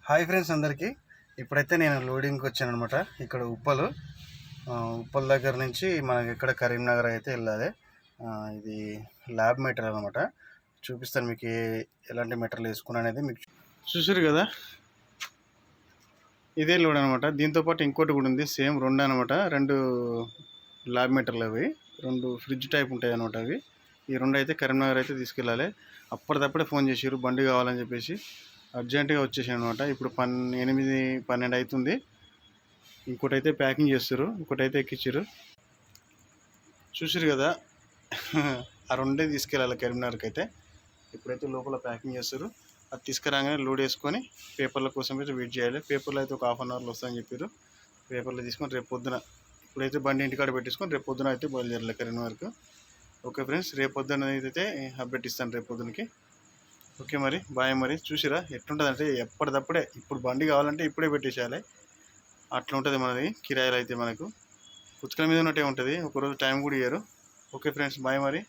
Hi friends అందరికీ. ఇప్పుడైతే నేను లోడింగ్కి వచ్చాను అనమాట. ఇక్కడ ఉప్పల్ దగ్గర నుంచి మనకి ఇక్కడ కరీంనగర్ అయితే వెళ్ళాలి. ఇది ల్యాబ్ మెటీరియల్ అనమాట. చూపిస్తాను మీకు ఎలాంటి మెటీరియల్ వేసుకున్నా అనేది. మీకు చూసారు కదా, ఇదే లోడ్ అనమాట. దీంతోపాటు ఇంకోటి కూడా ఉంది, సేమ్ రెండు అనమాట. రెండు ల్యాబ్ మెటీరియల్ అవి, రెండు ఫ్రిడ్జ్ టైప్ ఉంటాయి అనమాట. అవి ఈ రెండు అయితే కరీంనగర్ అయితే తీసుకెళ్ళాలి. అప్పటిదప్పుడే ఫోన్ చేసారు బండి కావాలని చెప్పేసి. అర్జెంటుగా వచ్చేసాను అనమాట. ఇప్పుడు 8-12 అవుతుంది. ఇంకోటి అయితే ప్యాకింగ్ చేస్తారు, ఇంకోటి అయితే ఎక్కించారు. చూసారు కదా, ఆ రెండే తీసుకెళ్ళాలి కరీంనగర్కి అయితే. ఇప్పుడైతే లోపల ప్యాకింగ్ చేస్తారు. అది తీసుకురాగానే లోడ్ వేసుకొని పేపర్ల కోసం అయితే వెయిట్ చేయాలి. పేపర్లు అయితే ఒక హాఫ్ అన్ అవర్లో వస్తాయని చెప్పారు. పేపర్లు తీసుకొని రేపు పొద్దున, ఇప్పుడైతే బండి ఇంటికాడ పెట్టేసుకొని రేపు పొద్దున అయితే బయలుదేరాలి కరీంనగర్కు. ఓకే ఫ్రెండ్స్, రేపు పొద్దున అయితే అప్డేట్ ఇస్తాను రేపు పొద్దునకి. ఓకే మరి, బాయ్. మరి చూసిరా ఎట్లుంటుంది అంటే ఎప్పటిదప్పుడే, ఇప్పుడు బండి కావాలంటే ఇప్పుడే పెట్టేసేయాలి. అట్లా ఉంటుంది మనది కిరాయిలు అయితే. మనకు పుస్తకం మీద ఉన్నట్టే ఉంటుంది, ఒకరోజు టైం కూడా ఇయ్యరు. ఓకే ఫ్రెండ్స్, బాయ్ మరి.